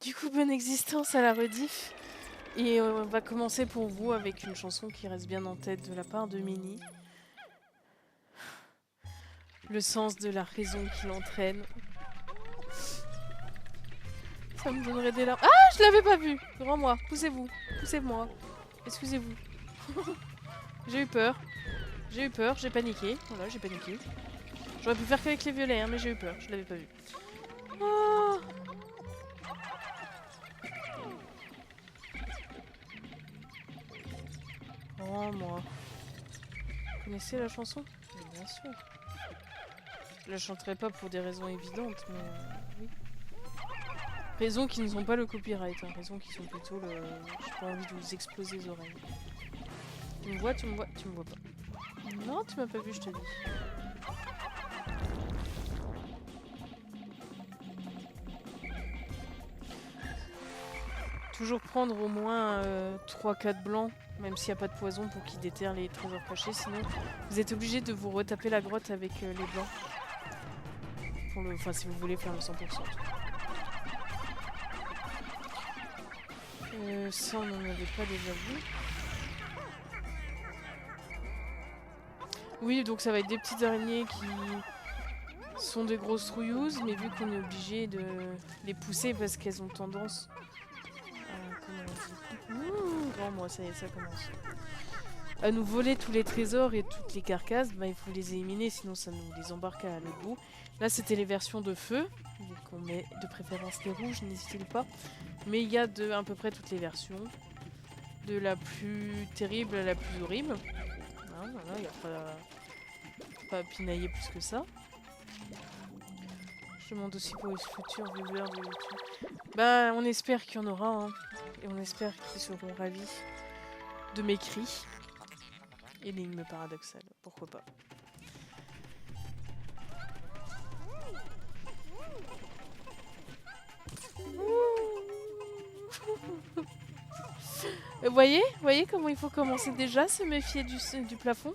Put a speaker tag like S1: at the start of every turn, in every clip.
S1: Du coup, bonne existence à la rediff. Et on va commencer pour vous avec une chanson qui reste bien en tête de la part de Mini. Le sens de la raison qui l'entraîne. Ça me donnerait des larmes. Ah, je l'avais pas vu. Devant moi. Poussez-vous. Poussez-moi. Excusez-vous. J'ai eu peur. J'ai eu peur. J'ai paniqué. Voilà, j'ai paniqué. J'aurais pu faire qu'avec les violets, hein, mais j'ai eu peur. Je l'avais pas vu. Oh, oh moi. Vous connaissez la chanson? Bien sûr. Je la chanterai pas pour des raisons évidentes, mais oui. Raisons qui ne sont pas le copyright, hein. Raisons qui sont plutôt le... J'ai pas envie de vous exploser les oreilles. Tu me vois, tu me vois, tu me vois pas. Non, tu m'as pas vu, je te dis. Toujours prendre au moins 3-4 blancs, même s'il n'y a pas de poison pour qu'ils déterrent les trésors cachés, sinon vous êtes obligé de vous retaper la grotte avec les blancs. Pour le... Enfin, si vous voulez faire le 100%. Ça, on n'en avait pas déjà vu. Oui, donc ça va être des petites araignées qui sont des grosses trouilleuses, mais vu qu'on est obligé de les pousser parce qu'elles ont tendance à... Comment on dit? Ouh, grand moi, ça y est, ça commence. À nous voler tous les trésors et toutes les carcasses, bah, il faut les éliminer, sinon ça nous les embarque à l'autre bout. Là, c'était les versions de feu, donc on met de préférence les rouges, n'hésitez pas. Mais il y a de à peu près toutes les versions, de la plus terrible à la plus horrible. Hein, voilà, il n'y a pas à pinailler plus que ça. Je demande aussi pour les futurs viewers de YouTube. Bah, on espère qu'il y en aura, hein, et on espère qu'ils seront ravis de mes cris. Énigme paradoxale, pourquoi pas. Voyez comment il faut commencer déjà à se méfier du plafond.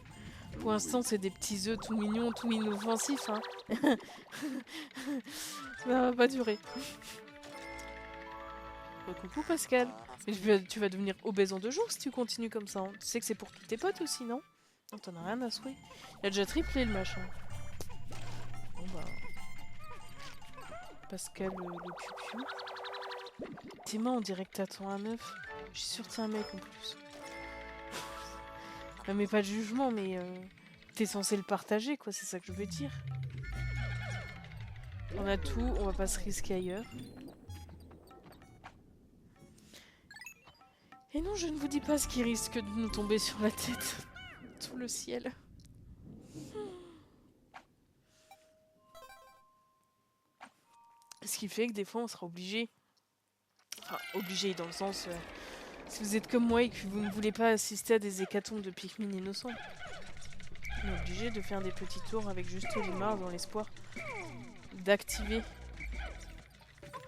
S1: Pour l'instant, c'est des petits œufs tout mignons, tout inoffensifs. Hein. Ça va pas durer. Coucou Pascal. Mais tu vas devenir obèse en 2 jours si tu continues comme ça. Hein. Tu sais que c'est pour tous tes potes aussi, non? Non, t'en as rien à souhaiter. Il a déjà triplé le machin. Bon bah... Pascal le cupiou. Tes mains, on dirait que t'attends un œuf. Je suis sûre que c'est un mec en plus. Mais pas de jugement, mais t'es censé le partager, quoi, c'est ça que je veux dire. On a tout, on va pas se risquer ailleurs. Et non, je ne vous dis pas ce qui risque de nous tomber sur la tête. Tout le ciel. Ce qui fait que des fois, on sera obligé. Enfin, obligé dans le sens... si vous êtes comme moi et que vous ne voulez pas assister à des hécatombes de Pikmin innocents, on est obligé de faire des petits tours avec juste les mains dans l'espoir d'activer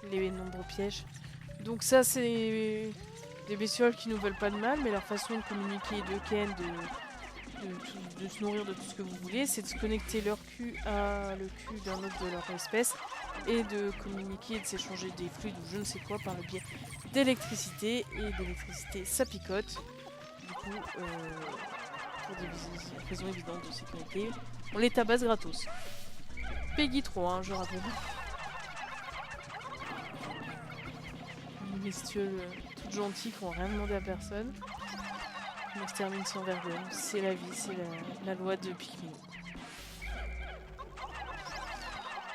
S1: les nombreux pièges. Donc ça, c'est des bestioles qui nous veulent pas de mal, mais leur façon de communiquer, de ken, de se nourrir de tout ce que vous voulez, c'est de se connecter leur cul à le cul d'un autre de leur espèce et de communiquer et de s'échanger des fluides ou je ne sais quoi par le biais d'électricité. Et d'électricité, ça picote. Du coup, pour des raisons évidentes de sécurité, on les tabasse gratos. Peggy 3, hein, je rappelle. Une bestiole toute gentille qui n'ont rien demandé à personne. On se termine sans vergogne. C'est la vie, c'est la loi de Pikmin.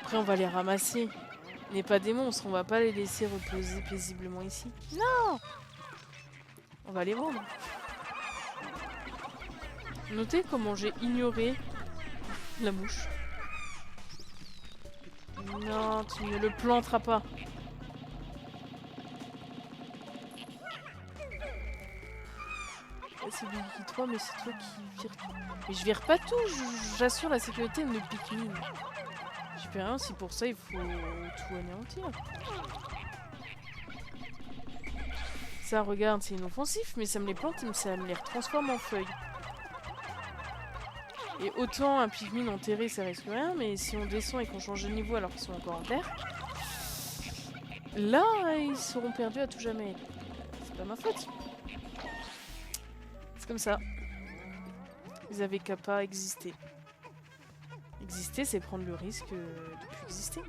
S1: Après, on va les ramasser. On n'est pas des monstres, on va pas les laisser reposer paisiblement ici. Non! On va les vendre. Notez comment j'ai ignoré la mouche. Non, tu ne le planteras pas. C'est Biggie 3, mais c'est toi qui vire tout. Mais je vire pas tout, j'assure la sécurité de nos Pikmin. Je fais rien si pour ça il faut tout anéantir. Ça, regarde, c'est inoffensif, mais ça me les plante et ça me les retransforme en feuilles. Et autant un Pikmin enterré, ça risque rien, mais si on descend et qu'on change de niveau alors qu'ils sont encore en terre... Là, ils seront perdus à tout jamais. C'est pas ma faute. C'est comme ça. Ils avaient qu'à pas exister. Exister, c'est prendre le risque de plus exister.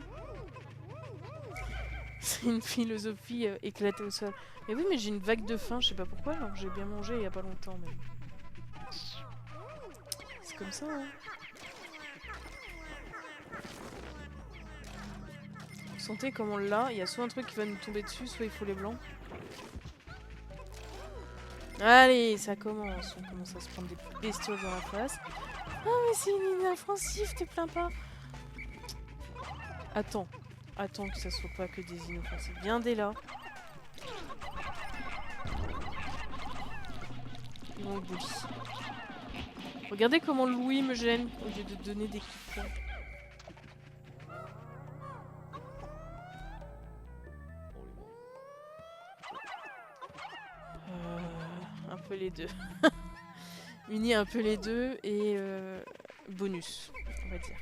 S1: C'est une philosophie éclatée au sol. Mais oui, mais j'ai une vague de faim, je sais pas pourquoi, alors j'ai bien mangé il y a pas longtemps même. C'est comme ça, hein. Vous sentez comme on l'a, il y a soit un truc qui va nous tomber dessus, soit il faut les blancs. Allez, ça commence. On commence à se prendre des bestioles dans la face. Ah mais c'est inoffensif, te plains pas. Attends. Attends que ça soit pas que des inoffensifs. Viens dès là. Ils vont au bully. Regardez comment Louis me gêne au lieu de donner des coups de poing. Un peu les deux. Unis un peu les deux et bonus, on va dire.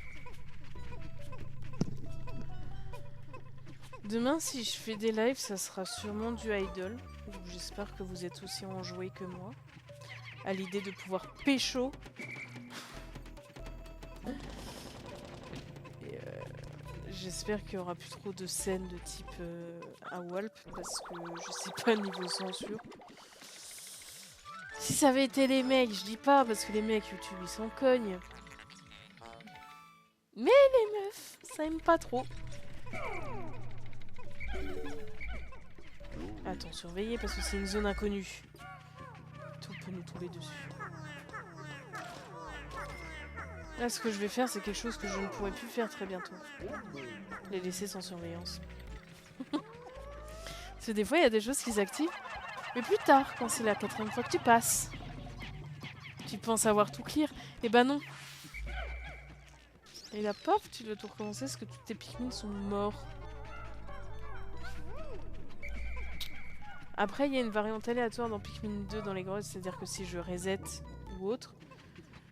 S1: Demain, si je fais des lives, ça sera sûrement du idol. J'espère que vous êtes aussi enjoués que moi. À l'idée de pouvoir pécho. Et j'espère qu'il n'y aura plus trop de scènes de type à Walp. Parce que je sais pas niveau censure. Si ça avait été les mecs, je dis pas, parce que les mecs YouTube ils s'en cognent. Mais les meufs, ça aime pas trop. Attends, surveillez parce que c'est une zone inconnue. Tout peut nous tomber dessus. Là, ce que je vais faire, c'est quelque chose que je ne pourrai plus faire très bientôt. Les laisser sans surveillance. Parce que des fois, il y a des choses qui s'activent. Mais plus tard, quand c'est la 4e fois que tu passes. Tu penses avoir tout clear. Et bah non. Et là, paf, tu dois tout recommencer parce que tous tes Pikmin sont morts. Après, il y a une variante aléatoire dans Pikmin 2 dans les grottes, c'est-à-dire que si je reset ou autre,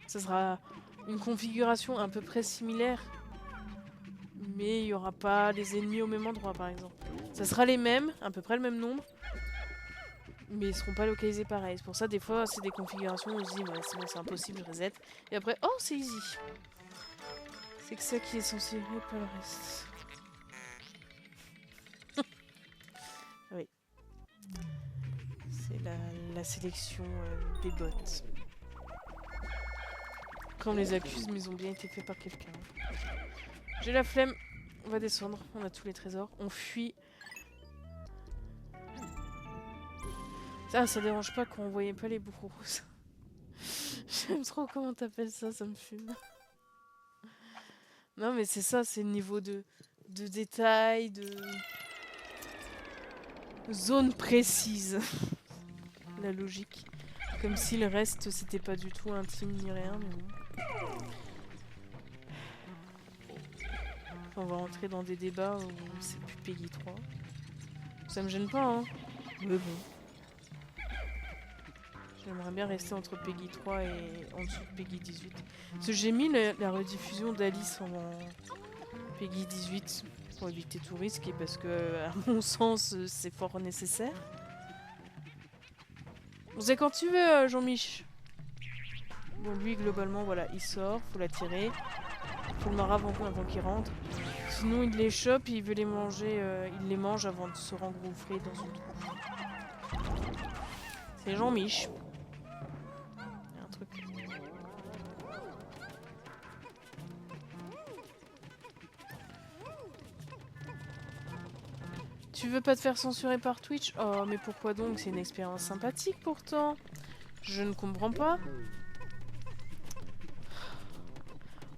S1: ça sera une configuration à peu près similaire. Mais il n'y aura pas les ennemis au même endroit, par exemple. Ça sera les mêmes, à peu près le même nombre, mais ils seront pas localisés pareil. C'est pour ça, des fois, c'est des configurations où on se dit, ouais, c'est bon, c'est impossible, je reset. Et après, oh, c'est easy. C'est que ça qui est censé, et pas le reste. Oui. C'est la sélection des bots. Quand on les accuse, mais ils ont bien été faits par quelqu'un. J'ai la flemme. On va descendre. On a tous les trésors. On fuit. Ah, ça dérange pas qu'on voyait pas les bourreaux. J'aime trop comment t'appelles ça, ça me fume. Non, mais c'est ça, c'est le niveau de détail, de zone précise. La logique. Comme si le reste, c'était pas du tout intime ni rien, mais bon. On va rentrer dans des débats où c'est plus Peggy 3. Ça me gêne pas, hein. Mais bon. J'aimerais bien rester entre Peggy 3 et en dessous de Peggy 18. Parce que j'ai mis la rediffusion d'Alice en Peggy 18 pour éviter tout risque et parce que, à mon sens, c'est fort nécessaire. Bon, c'est quand tu veux, Jean-Mich. Bon, lui, globalement, voilà, il sort, faut l'attirer. Faut le marrer avant qu'il rentre. Sinon, il les chope, il veut les manger, il les mange avant de se rengouffrer dans une trou. C'est Jean-Mich. Il y a un truc. Tu veux pas te faire censurer par Twitch? Oh, mais pourquoi donc? C'est une expérience sympathique pourtant. Je ne comprends pas.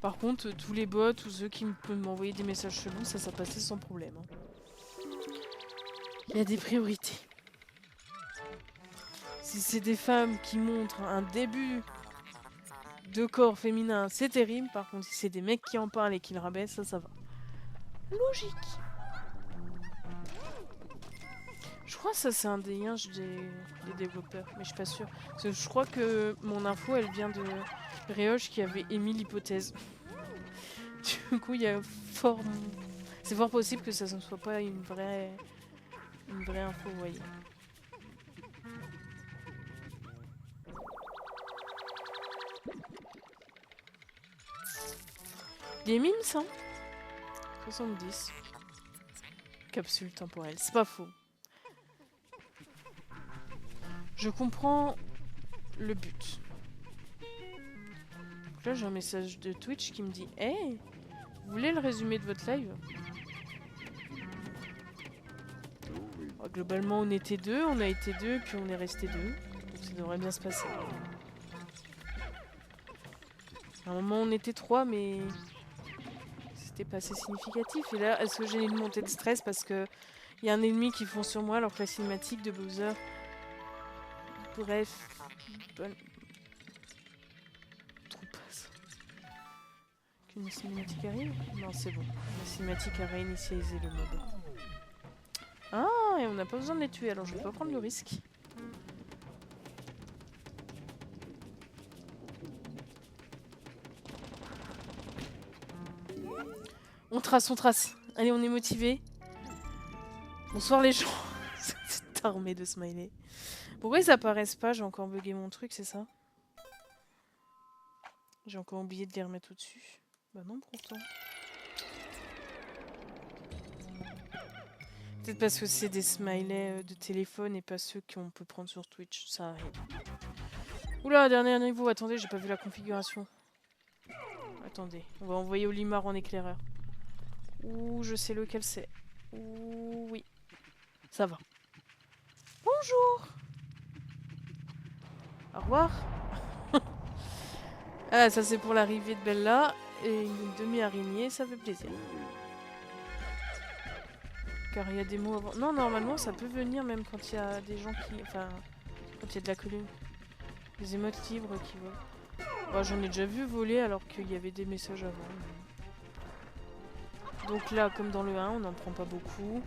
S1: Par contre, tous les bots ou ceux qui peuvent m'envoyer des messages chelous, ça passait sans problème. Il y a des priorités. Si c'est des femmes qui montrent un début de corps féminin, c'est terrible. Par contre, si c'est des mecs qui en parlent et qui le rabaissent, ça va. Logique. Je crois que ça c'est un des liens des développeurs, mais je suis pas sûre. Parce que je crois que mon info, elle vient de Réoche qui avait émis l'hypothèse. Du coup, il y a fort... C'est fort possible que ça ne soit pas une vraie une vraie info, vous voyez. Des mimes, ça 70. Capsule temporelle, c'est pas faux. Je comprends le but. Donc là, j'ai un message de Twitch qui me dit « Hey, vous voulez le résumé de votre live ?» Globalement, on était deux, on a été deux, puis on est resté deux. Donc ça devrait bien se passer. À un moment, on était trois, mais c'était pas assez significatif. Et là, est-ce que j'ai une montée de stress parce que il y a un ennemi qui fonce sur moi alors que la cinématique de Bowser... Bref... Bonne... Trop passe. Qu'une cinématique arrive? Non, c'est bon. La cinématique a réinitialisé le mode. Ah, et on n'a pas besoin de les tuer, alors je vais pas prendre le risque. On trace, on trace. Allez, on est motivés. Bonsoir les gens. Cette armée de smiley. Pourquoi ils apparaissent pas? J'ai encore bugué mon truc, c'est ça? J'ai encore oublié de les remettre au-dessus. Bah non, pourtant. Peut-être parce que c'est des smileys de téléphone et pas ceux qu'on peut prendre sur Twitch. Ça arrive. Oula, dernier niveau. Attendez, j'ai pas vu la configuration. Attendez, on va envoyer Olimar en éclaireur. Ouh, je sais lequel c'est. Ouh, oui. Ça va. Bonjour. Au revoir. Ah, ça c'est pour l'arrivée de Bella. Et une demi-araignée, ça fait plaisir. Car il y a des mots avant... Non, normalement, ça peut venir même quand il y a des gens qui... Enfin, quand il y a de la colline. Des émotes libres qui volent. Oh, j'en ai déjà vu voler alors qu'il y avait des messages avant. Donc là, comme dans le 1, on n'en prend pas beaucoup.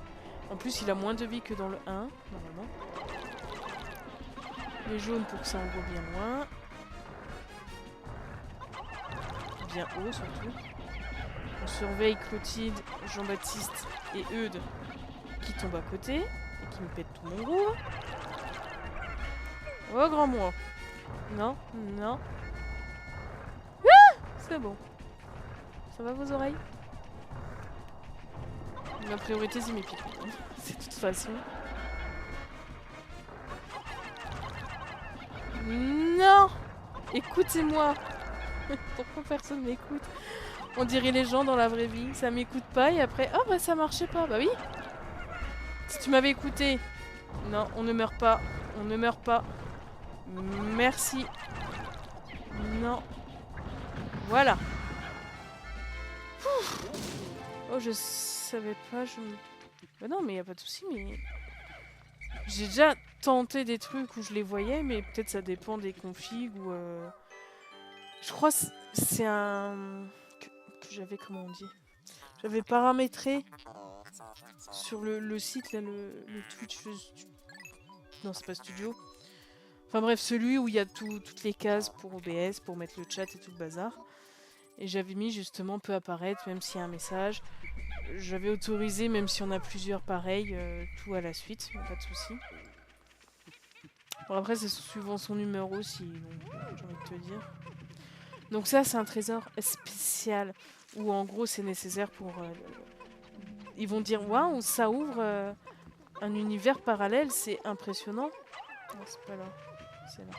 S1: En plus, il a moins de vie que dans le 1, normalement. Les jaunes pour que ça envoie bien loin. Bien haut, surtout. On surveille Clotilde, Jean-Baptiste et Eudes qui tombent à côté et qui me pètent tout mon groupe. Oh, grand moi. Non, non. Ah, c'est bon. Ça va vos oreilles? Ma priorité, c'est mes pieds. C'est de toute façon. Non! Écoutez-moi! Pourquoi personne m'écoute? On dirait les gens dans la vraie vie. Ça m'écoute pas et après... Oh bah ça marchait pas. Bah oui! Si tu m'avais écouté... Non, on ne meurt pas. On ne meurt pas. Merci. Non. Voilà. Ouf. Oh, je savais pas. Bah non, mais y a pas de souci, mais... J'ai déjà tenté des trucs où je les voyais, mais peut-être ça dépend des configs ou... Je crois que c'est un... que j'avais, comment on dit? J'avais paramétré sur le site, là, le Twitch... Non, c'est pas Studio. Enfin bref, celui où il y a toutes les cases pour OBS, pour mettre le chat et tout le bazar. Et j'avais mis justement peut apparaître, même s'il y a un message. J'avais autorisé, même si on a plusieurs pareils, tout à la suite, pas de souci. Bon, après, c'est suivant son numéro aussi, j'ai envie de te dire. Donc ça, c'est un trésor spécial, où en gros, c'est nécessaire pour... Ils vont dire, waouh, ça ouvre un univers parallèle, c'est impressionnant. Non, c'est pas là. C'est là.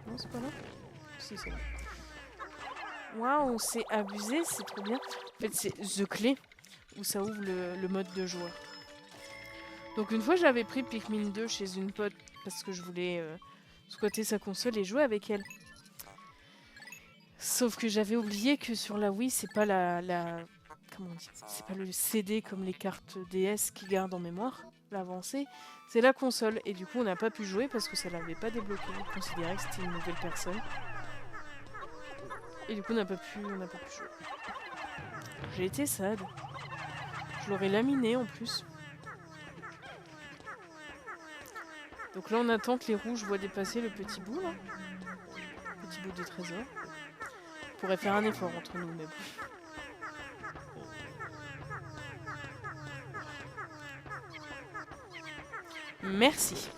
S1: Non, c'est pas là. Si, c'est là. Waouh, c'est abusé, c'est trop bien. En fait, c'est The Clé, où ça ouvre le mode de joueur. Donc une fois, j'avais pris Pikmin 2 chez une pote, parce que je voulais squatter sa console et jouer avec elle. Sauf que j'avais oublié que sur la Wii, c'est pas comment on dit? C'est pas le CD comme les cartes DS qui gardent en mémoire l'avancée. C'est la console. Et du coup, on n'a pas pu jouer parce que ça l'avait pas débloqué. On considérait que c'était une nouvelle personne. Et du coup, on n'a pas pu jouer. J'ai été sad. Je l'aurais laminé en plus. Donc là, on attend que les rouges voient dépasser le petit bout, là. Le petit bout de trésor. On pourrait faire un effort entre nous, mais bon. Merci.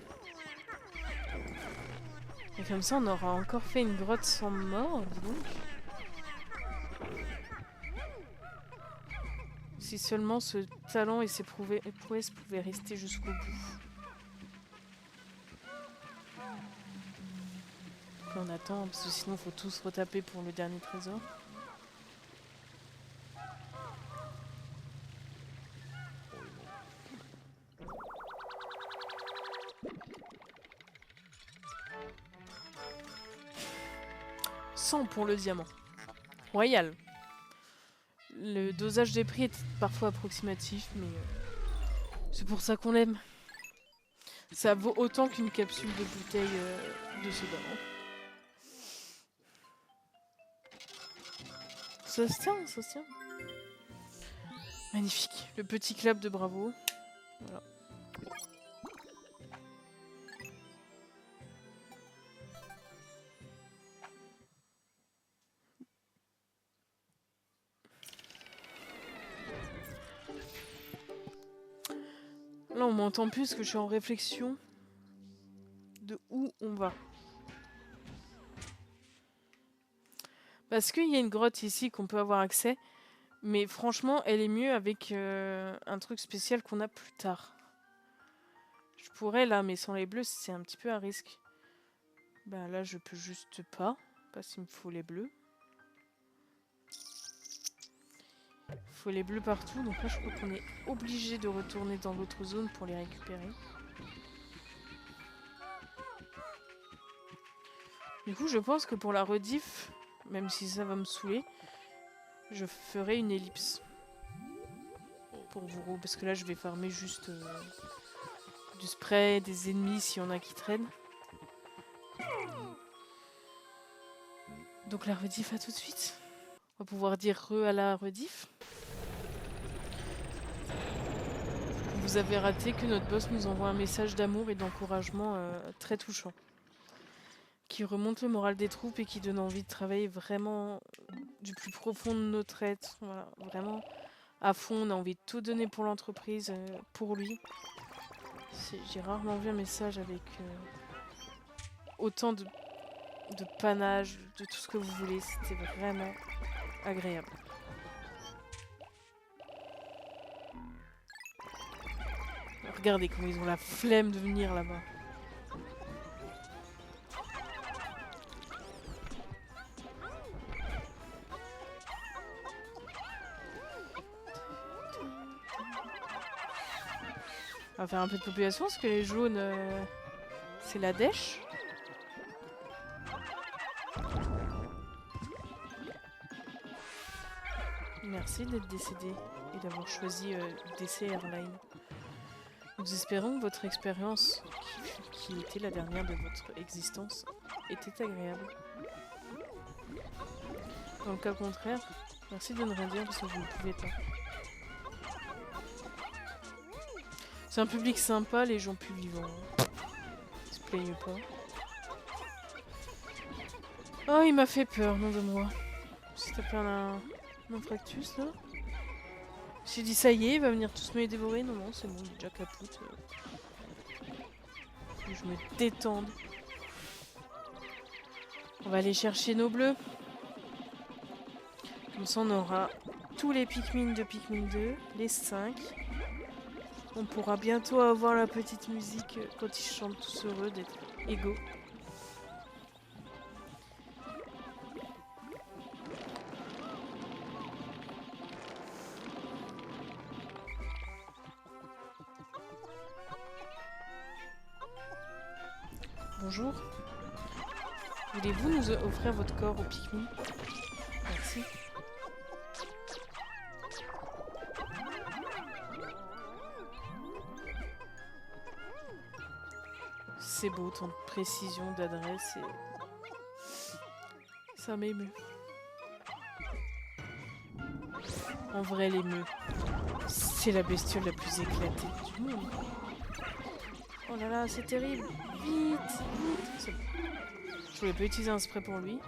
S1: Et comme ça, on aura encore fait une grotte sans mort, dis donc. Si seulement ce talent et ses prouesses pouvaient rester jusqu'au bout. Puis on attend, parce que sinon, il faut tous retaper pour le dernier trésor. « 100 pour le diamant. Royal. Le dosage des prix est parfois approximatif, mais c'est pour ça qu'on l'aime. Ça vaut autant qu'une capsule de bouteille de soda. Hein. Ça se tient, ça se tient. Magnifique. Le petit clap de bravo. Voilà. Là, on m'entend plus parce que je suis en réflexion de où on va. Parce qu'il y a une grotte ici qu'on peut avoir accès, mais franchement, elle est mieux avec un truc spécial qu'on a plus tard. Je pourrais là, mais sans les bleus, c'est un petit peu à risque. Bah là, je peux juste pas, parce qu'il me faut les bleus. Il faut les bleus partout, donc là, je crois qu'on est obligé de retourner dans l'autre zone pour les récupérer. Du coup, je pense que pour la rediff, même si ça va me saouler, je ferai une ellipse. Pour vous, parce que là, je vais farmer juste du spray, des ennemis s'il y en a qui traînent. Donc la rediff, à tout de suite. On va pouvoir dire re à la rediff. Vous avez raté que notre boss nous envoie un message d'amour et d'encouragement très touchant. Qui remonte le moral des troupes et qui donne envie de travailler vraiment du plus profond de notre être. Voilà, vraiment à fond, on a envie de tout donner pour l'entreprise, pour lui. J'ai rarement vu un message avec autant de panache, de tout ce que vous voulez. C'était vraiment agréable. Regardez comment ils ont la flemme de venir là-bas. On va faire un peu de population parce que les jaunes, c'est la dèche. Merci d'être décédé et d'avoir choisi DC Airline. Nous espérons que votre expérience, qui était la dernière de votre existence, était agréable. Dans le cas contraire, merci de ne rien dire parce que vous ne pouvez pas. C'est un public sympa, les gens plus vivants. Ils se plaignent pas. Oh, il m'a fait peur, nom de moi. Si t'as fait un infractus là. J'ai dit ça y est, il va venir tous me les dévorer. Non, non, c'est bon, il est déjà capoute. Que je me détende. On va aller chercher nos bleus. Comme ça, on aura tous les Pikmin de Pikmin 2, les 5. On pourra bientôt avoir la petite musique quand ils chantent tous heureux d'être égaux. Bonjour. Voulez-vous nous offrir votre corps au Pikmin? Merci. C'est beau, tant de précision d'adresse et... ça m'émeut. En vrai, l'émeut. C'est la bestiole la plus éclatée du monde. Oh là là, c'est terrible. Vite, vite. Je voulais pas utiliser un spray pour lui.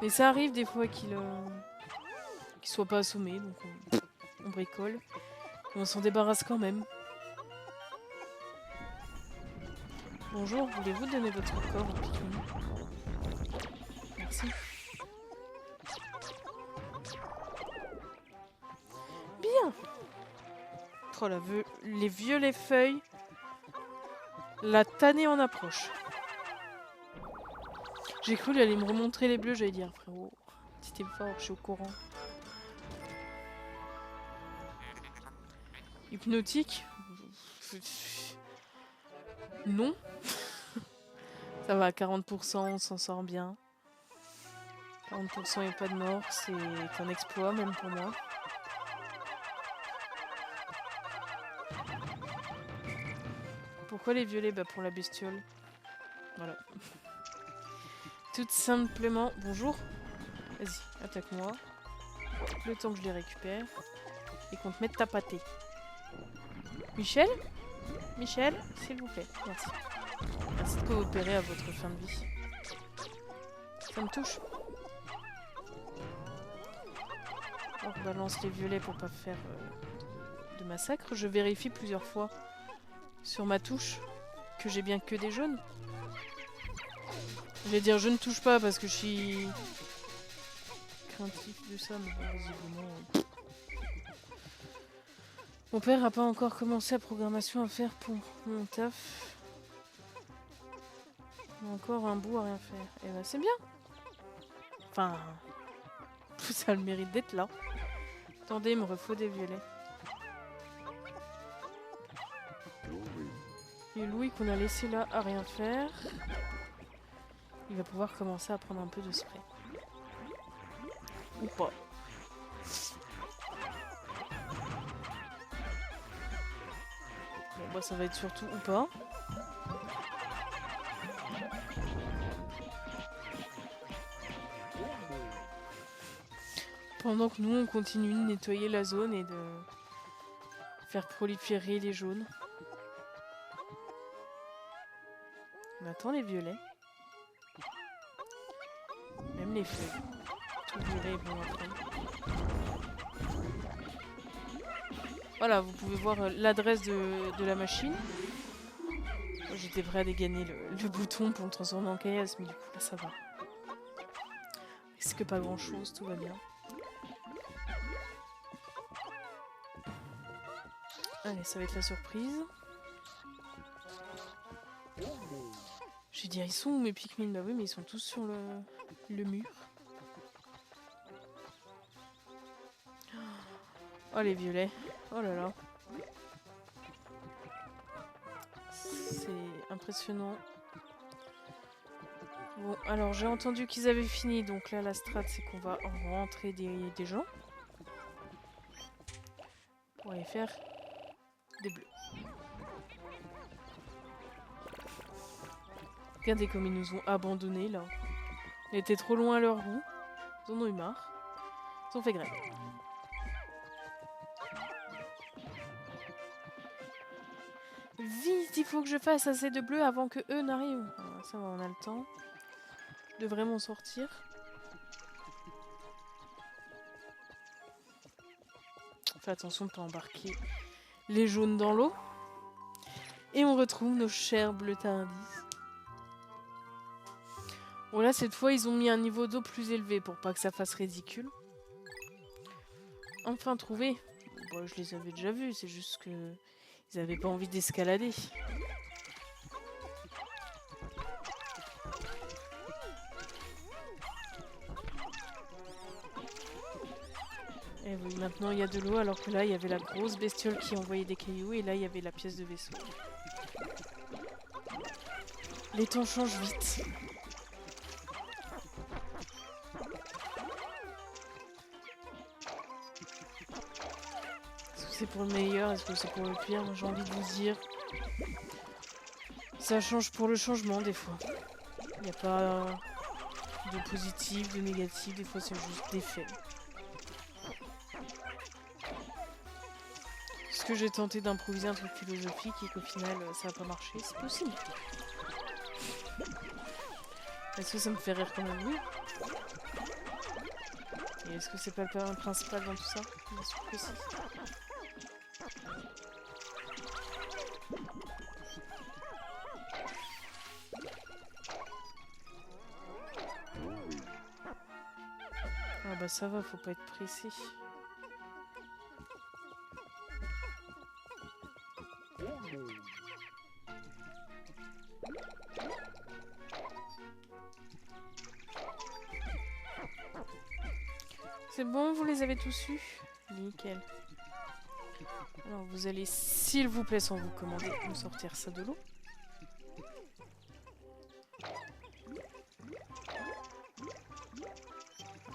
S1: Mais ça arrive des fois qu'il soit pas assommé, donc on bricole. Et on s'en débarrasse quand même. Bonjour, voulez-vous donner votre corps au Pikmin? Merci. Bien. Oh là, les violets feuilles. La tannée en approche. J'ai cru qu'elle allait me remontrer les bleus, j'allais dire, frérot. C'était fort, je suis au courant. Hypnotique? Non. Ça va, 40%, on s'en sort bien. 40% et pas de mort, c'est un exploit même pour moi. Pourquoi les violets? Bah pour la bestiole. Voilà. Tout simplement... Bonjour. Vas-y, attaque-moi. Le temps que je les récupère. Et qu'on te mette ta pâtée. Michel? Michel, s'il vous plaît. Merci. Merci de coopérer à votre fin de vie. Ça me touche. On rebalance les violets pour pas faire de massacre. Je vérifie plusieurs fois sur ma touche que j'ai bien que des jaunes. Je vais dire je ne touche pas parce que je suis craintif de ça, mais bon, visiblement... Mon père n'a pas encore commencé la programmation à faire pour mon taf. Il a encore un bout à rien faire. Et bah c'est bien. Enfin... Ça a le mérite d'être là. Attendez, il me refaut des violets. Et Louis qu'on a laissé là à rien faire. Il va pouvoir commencer à prendre un peu de spray. Ou pas. Bon bah ça va être surtout ou pas. Pendant que nous on continue de nettoyer la zone et de faire proliférer les jaunes. On attend les violets. Même les feuilles. Tout violet est bon après. Voilà, vous pouvez voir l'adresse de la machine. J'étais prêt à dégainer le bouton pour me transformer en caillasse, mais du coup là ça va. Est-ce que pas grand chose, tout va bien. Allez, ça va être la surprise. Je vais dire, ils sont où mes Pikmin? Bah oui, mais ils sont tous sur le mur. Oh les violets. Oh là là. C'est impressionnant. Bon, alors j'ai entendu qu'ils avaient fini, donc là la strat c'est qu'on va rentrer des gens. Pour aller faire des bleus. Regardez comme ils nous ont abandonnés là. Ils étaient trop loin à leur goût. Ils en ont eu marre. Ils ont fait grève. Vite, il faut que je fasse assez de bleus avant que eux n'arrivent. Ah, ça va, on a le temps de vraiment sortir. Fais attention de ne pas embarquer les jaunes dans l'eau. Et on retrouve nos chers bleus tardis. Bon là, cette fois, ils ont mis un niveau d'eau plus élevé pour pas que ça fasse ridicule. Enfin trouvé. Bon, je les avais déjà vus, c'est juste que ils avaient pas envie d'escalader. Et oui, maintenant il y a de l'eau, alors que là, il y avait la grosse bestiole qui envoyait des cailloux, et là, il y avait la pièce de vaisseau. Les temps changent vite. Est-ce que c'est pour le meilleur? Est-ce que c'est pour le pire? J'ai envie de vous dire... Ça change pour le changement, des fois. Il n'y a pas de positif, de négatif, des fois c'est juste des faits. Est-ce que j'ai tenté d'improviser un truc philosophique et qu'au final ça n'a pas marché? C'est possible. Est-ce que ça me fait rire quand même? Oui. Et est-ce que c'est pas le point principal dans tout ça? Bien sûr que si. bah ça va, faut pas être pressé. C'est bon, vous les avez tous eus? Nickel. Alors vous allez, s'il vous plaît, sans vous commander, me sortir ça de l'eau.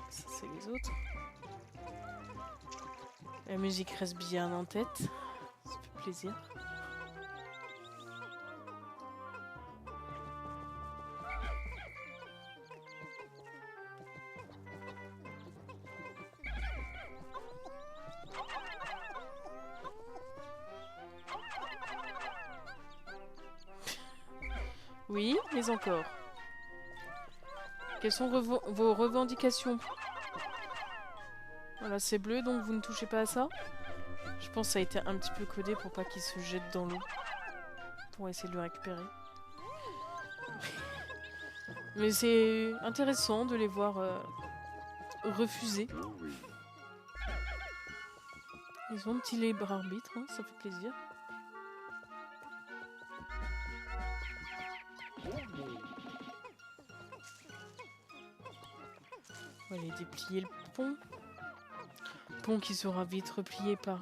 S1: Ça c'est les autres. La musique reste bien en tête. Ça fait plaisir. Oui, mais encore. Quelles sont vos revendications? Voilà, c'est bleu, donc vous ne touchez pas à ça. Je pense que ça a été un petit peu codé pour pas qu'il se jette dans l'eau. Pour essayer de le récupérer. Mais c'est intéressant de les voir refuser. Ils ont un petit libre arbitre, hein, ça fait plaisir. On va aller déplier le pont. Pont qui sera vite replié par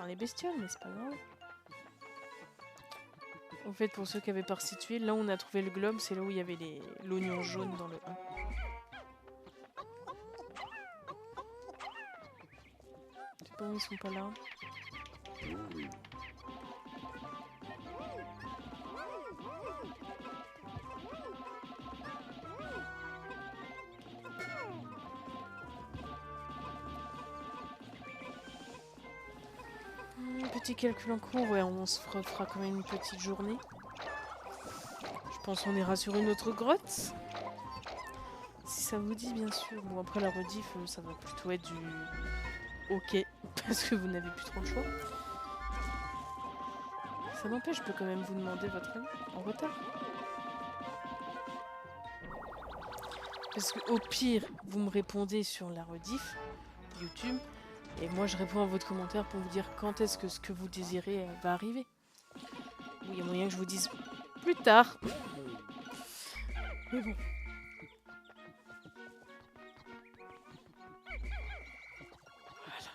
S1: les bestioles, mais c'est pas grave. En fait, pour ceux qui avaient pas resitué, là où on a trouvé le globe, c'est là où il y avait l'oignon jaune dans le 1. C'est bon, ils sont pas là. Petit calcul en cours, ouais, on se fera quand même une petite journée. Je pense qu'on ira sur une autre grotte. Si ça vous dit, bien sûr. Bon, après la rediff, ça va plutôt être du ok, parce que vous n'avez plus trop le choix. Ça n'empêche, je peux quand même vous demander votre avis en retard. Parce que au pire, vous me répondez sur la rediff YouTube. Et moi, je réponds à votre commentaire pour vous dire quand est-ce que ce que vous désirez va arriver. Il y a moyen que je vous dise plus tard. Mais bon. Voilà.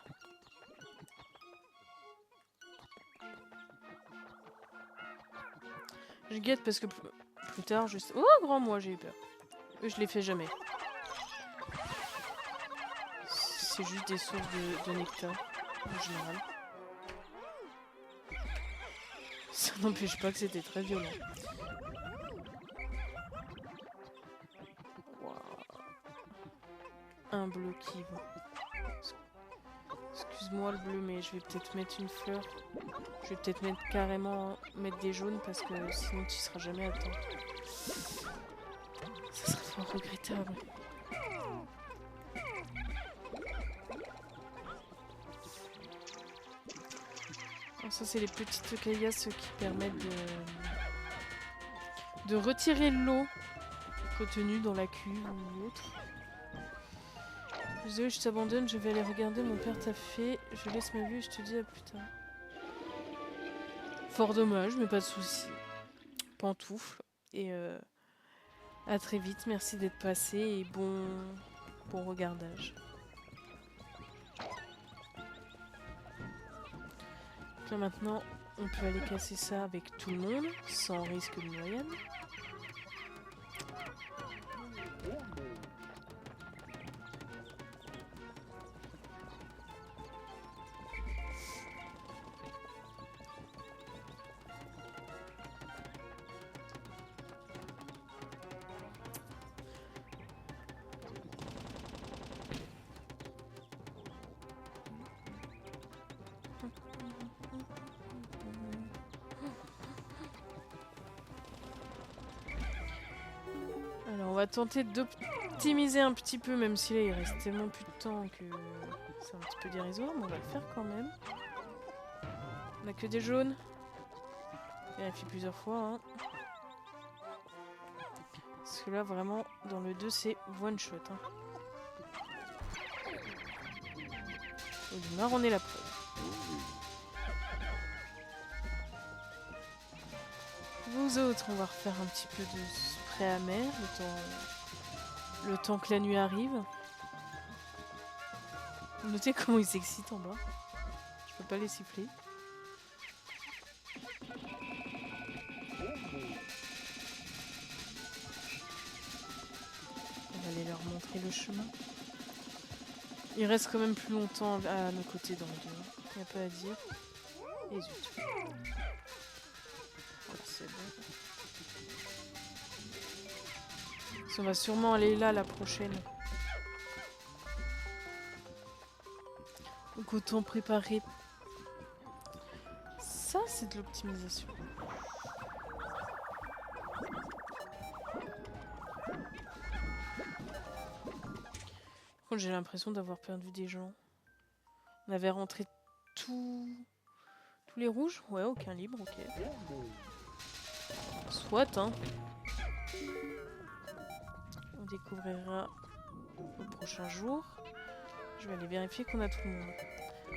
S1: Je guette parce que plus tard, je sais... Oh, grand moi, j'ai eu peur. Je les fais jamais. C'est juste des sources de nectar, en général. Ça n'empêche pas que c'était très violent. Wow. Un bleu qui va. Excuse-moi le bleu, mais je vais peut-être mettre une fleur. Je vais peut-être mettre des jaunes parce que sinon tu seras jamais à temps. Ça serait fort regrettable. Alors ça c'est les petites caillasses qui permettent de retirer l'eau contenue dans la cuve ou autre. Désolé, je t'abandonne, je vais aller regarder, mon père t'a fait. Je laisse ma vue et je te dis à plus tard. Fort dommage, mais pas de soucis. Pantoufle. Et à très vite, merci d'être passé et bon regardage. Là maintenant, on peut aller casser ça avec tout le monde, sans risque de noyade. Alors on va tenter d'optimiser un petit peu, même si là il reste tellement plus de temps que c'est un petit peu dérisoire, mais on va le faire quand même. On a que des jaunes. Vérifie plusieurs fois. Hein. Parce que là vraiment, dans le 2 c'est one shot. Hein. Olimar en est la preuve. Vous autres, on va refaire un petit peu de spray amer le temps que la nuit arrive. Notez comment ils s'excitent en bas. Je peux pas les siffler. On va aller leur montrer le chemin. Ils restent quand même plus longtemps à nos côtés dans le dos. Il n'y a pas à dire. Et zut. Voilà, c'est bon. On va sûrement aller là la prochaine. Donc autant préparer. Ça, c'est de l'optimisation. Par contre, j'ai l'impression d'avoir perdu des gens. On avait rentré tous les rouges. Ouais, aucun libre, ok. Soit, hein. On découvrira au prochain jour. Je vais aller vérifier qu'on a tout le monde.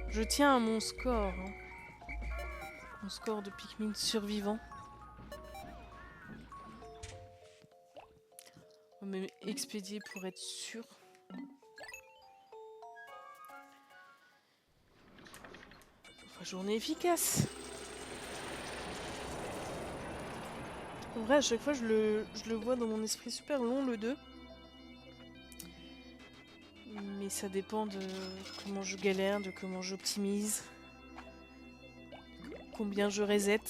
S1: Je tiens à mon score. Hein. Mon score de Pikmin survivant. On va expédier pour être sûr. Enfin, journée efficace. En vrai, à chaque fois, je le vois dans mon esprit super long, le 2. Mais ça dépend de comment je galère, de comment j'optimise. Combien je reset.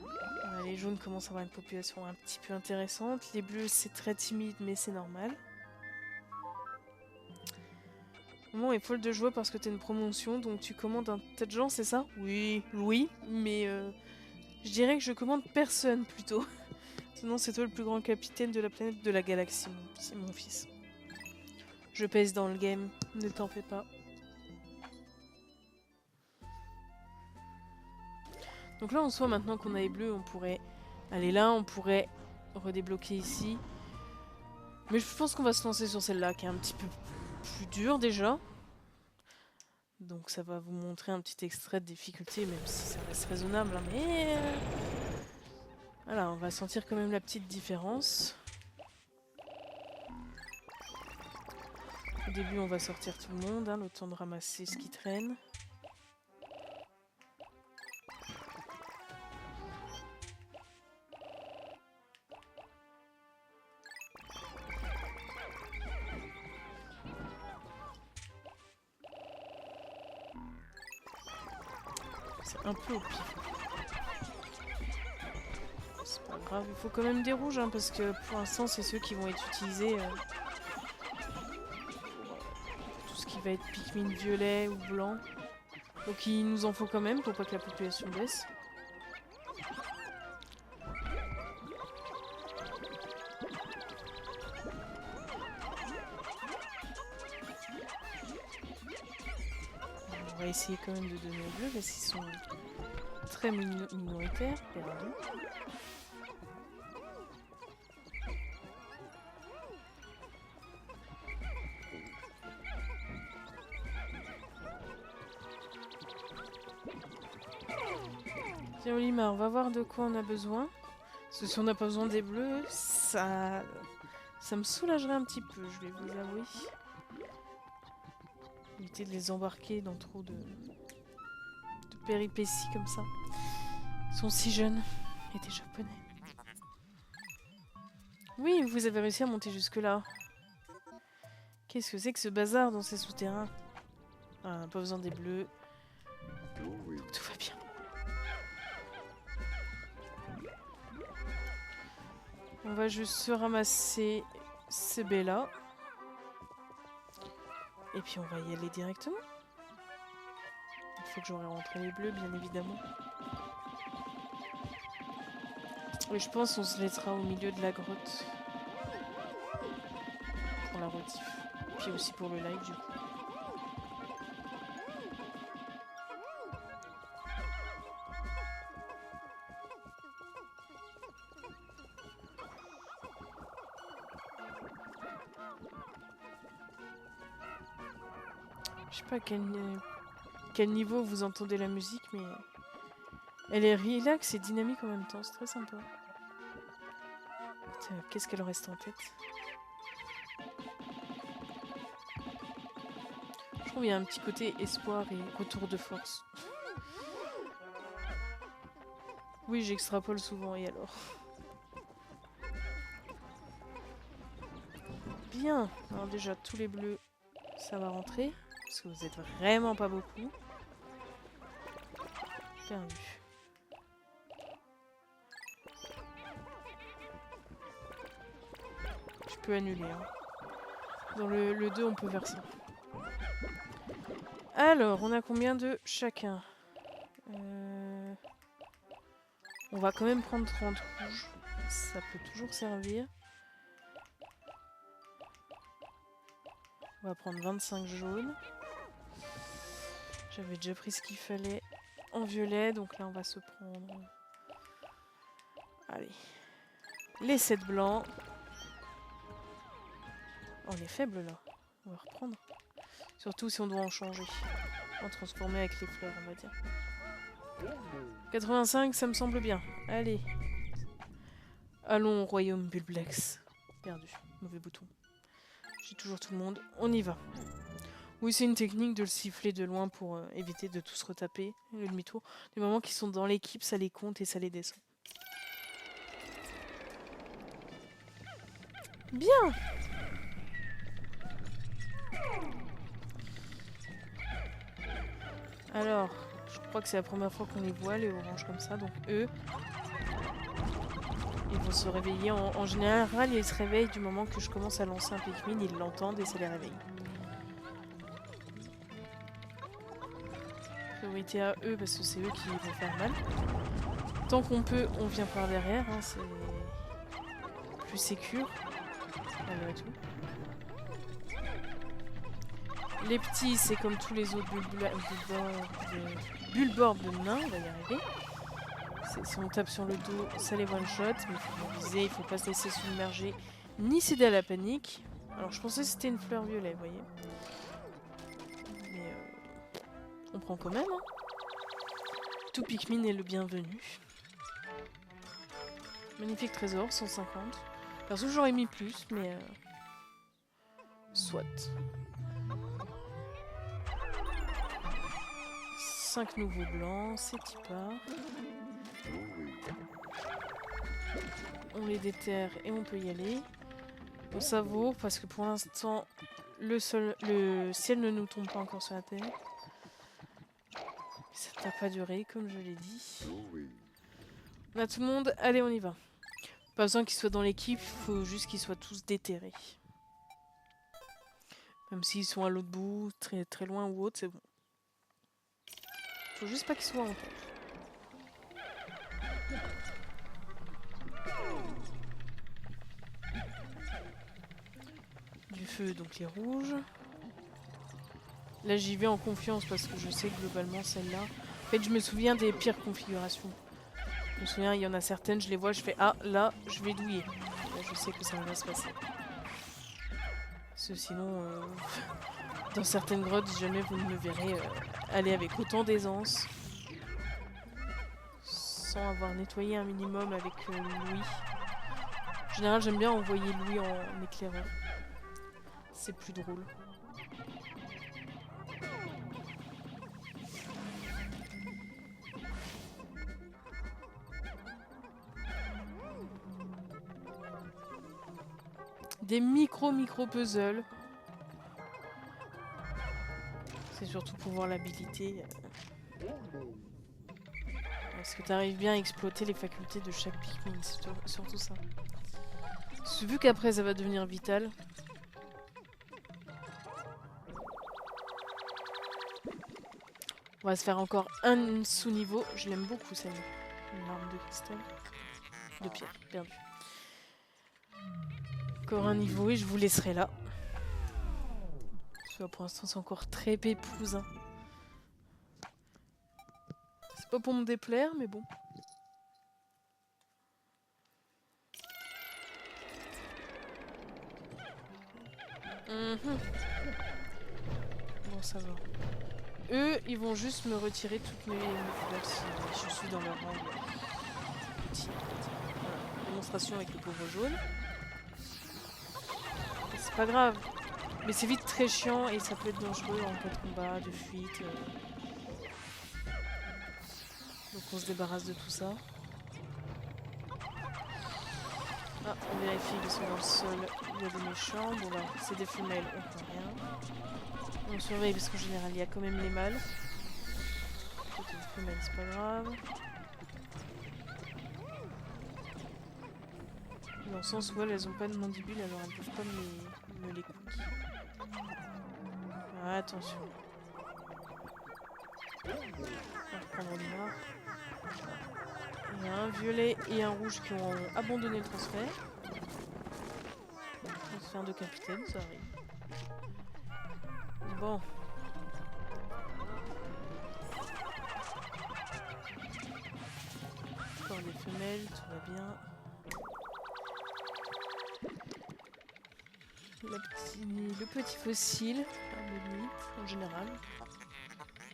S1: Voilà, les jaunes commencent à avoir une population un petit peu intéressante. Les bleus, c'est très timide, mais c'est normal. Le moment est folle de joie parce que t'as une promotion, donc tu commandes un tas de gens, c'est ça? Oui, mais je dirais que je commande personne, plutôt. Sinon, c'est toi le plus grand capitaine de la planète de la galaxie, mon fils. Je pèse dans le game, ne t'en fais pas. Donc là, en soi, maintenant qu'on a les bleus, on pourrait aller là, on pourrait redébloquer ici. Mais je pense qu'on va se lancer sur celle-là, qui est un petit peu plus dure déjà. Donc ça va vous montrer un petit extrait de difficulté, même si ça reste raisonnable. Hein, mais voilà, on va sentir quand même la petite différence. Au début, on va sortir tout le monde, hein, le temps de ramasser ce qui traîne. C'est un peu au pif. C'est pas grave, il faut quand même des rouges, hein, parce que pour l'instant, c'est ceux qui vont être utilisés pour tout ce qui va être Pikmin violet ou blanc. Donc il nous en faut quand même pour pas que la population baisse. On va essayer quand même de donner aux bleus parce qu'ils sont très minoritaires. Pardon. Tiens Olimar, on va voir de quoi on a besoin. Parce que si on n'a pas besoin des bleus, ça me soulagerait un petit peu, je vais vous avouer. Éviter de les embarquer dans trop de péripéties comme ça. Ils sont si jeunes et des japonais. Oui, vous avez réussi à monter jusque-là. Qu'est-ce que c'est que ce bazar dans ces souterrains? Ah, on n'a pas besoin des bleus. Donc tout va bien. On va juste se ramasser ces baies-là. Et puis on va y aller directement. Il faut que j'aurai rentré les bleus, bien évidemment. Et je pense qu'on se laissera au milieu de la grotte. Pour la rediff. Puis aussi pour le live, du coup. Je sais pas quel niveau vous entendez la musique, mais elle est relax et dynamique en même temps, c'est très sympa. Qu'est-ce qu'elle reste en tête? Je trouve qu'il y a un petit côté espoir et retour de force. Oui, j'extrapole souvent, et alors? Bien. Alors déjà, tous les bleus, ça va rentrer. Parce que vous êtes vraiment pas beaucoup. Perdu. Je peux annuler. Hein. Dans le 2, on peut faire ça. Alors, on a combien de chacun On va quand même prendre 30 rouges. Ça peut toujours servir. On va prendre 25 jaunes. J'avais déjà pris ce qu'il fallait en violet, donc là on va se prendre... Allez. Les 7 blancs. Oh, on est faible là. On va reprendre. Surtout si on doit en changer. En transformer avec les fleurs, on va dire. 85, ça me semble bien. Allez. Allons au royaume Bulblex. Perdu. Mauvais bouton. J'ai toujours tout le monde. On y va. Oui, c'est une technique de le siffler de loin pour éviter de tous retaper le demi-tour. Du moment qu'ils sont dans l'équipe, ça les compte et ça les descend. Bien! Alors, je crois que c'est la première fois qu'on les voit, les oranges comme ça. Donc eux, ils vont se réveiller. En général, ils se réveillent du moment que je commence à lancer un Pikmin. Ils l'entendent et ça les réveille. Priorité à eux parce que c'est eux qui vont faire mal. Tant qu'on peut, on vient par derrière. Hein, c'est plus sécure. Malgré tout. Les petits, c'est comme tous les autres Bulborb de nains, on va y arriver. Si on tape sur le dos, ça les one-shot, mais il faut viser, il faut pas se laisser submerger, ni céder à la panique. Alors je pensais que c'était une fleur violet, vous voyez. Mais on prend quand même. Hein. Tout Pikmin est le bienvenu. Magnifique trésor, 150. Perso, j'aurais mis plus, mais... soit. 5 nouveaux blancs, c'est Tipa. On les déterre et on peut y aller. On savoure parce que pour l'instant, le ciel ne nous tombe pas encore sur la terre. Ça ne va pas durer, comme je l'ai dit. On a tout le monde, allez on y va. Pas besoin qu'ils soient dans l'équipe, il faut juste qu'ils soient tous déterrés. Même s'ils sont à l'autre bout, très, très loin ou autre, c'est bon. Faut juste pas qu'ils soient en tête. Du feu, donc les rouges. Là j'y vais en confiance parce que je sais que globalement celle-là... En fait je me souviens des pires configurations. Je me souviens, il y en a certaines, je les vois, je fais ah là, je vais douiller. Là, je sais que ça va se passer. Parce que sinon, dans certaines grottes, jamais vous ne me verrez aller avec autant d'aisance. Sans avoir nettoyé un minimum avec Louis. En général, j'aime bien envoyer Louis en éclaireur. C'est plus drôle. Des micro puzzles. C'est surtout pour voir l'habilité. Est-ce que tu arrives bien à exploiter les facultés de chaque Pikmin? C'est surtout ça. Vu qu'après ça va devenir vital. On va se faire encore un sous-niveau. Je l'aime beaucoup celle-là. Une arme de cristal. De pierre, perdu. Encore un niveau et je vous laisserai là. Parce que pour l'instant c'est encore très pépouze. Hein. C'est pas pour me déplaire mais bon. Bon, ça va. Eux, ils vont juste me retirer toutes mes fleurs si je suis dans leur rang. Petit. Voilà. Démonstration avec le pauvre jaune. C'est pas grave. Mais c'est vite très chiant et ça peut être dangereux en cas de combat, de fuite. Donc on se débarrasse de tout ça. Ah, on vérifie qu'ils sont dans le sol. Il y a des méchants. Bon là, c'est des femelles, on prend rien. On surveille parce qu'en général, il y a quand même les mâles. Peut-être une femelle, c'est pas grave. Dans le sens où elles ont pas de mandibule, alors elles peuvent pas me les cookies. Ah, attention. On va reprendre le noir. Il y a un violet et un rouge qui ont abandonné le transfert. Transfert de capitaine, ça arrive. Bon. Encore des femelles, tout va bien. Le petit fossile, Ammonite en général.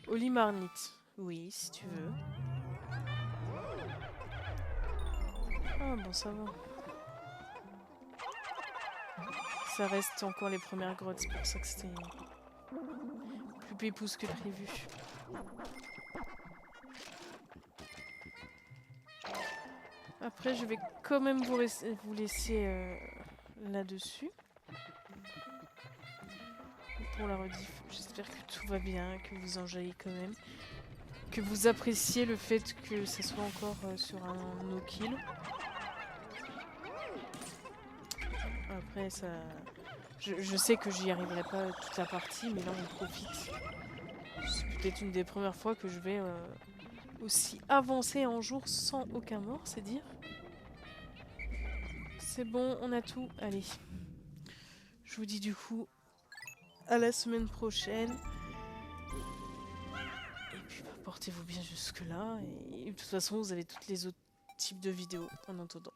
S1: Olimarnite, oui, si tu veux. Ah bon, ça va. Ça reste encore les premières grottes, c'est pour ça que c'était plus pépouze que prévu. Après, je vais quand même vous laisser là-dessus. Pour la rediff, j'espère que tout va bien, que vous enjaillez quand même. Que vous appréciez le fait que ça soit encore sur un no-kill. Après, ça... Je sais que j'y arriverai pas toute la partie, mais là on profite. C'est peut-être une des premières fois que je vais aussi avancer en jour sans aucun mort, c'est dire. C'est bon, on a tout. Allez. Je vous dis du coup à la semaine prochaine. Et puis bah, portez-vous bien jusque là. Et de toute façon, vous avez tous les autres types de vidéos en attendant.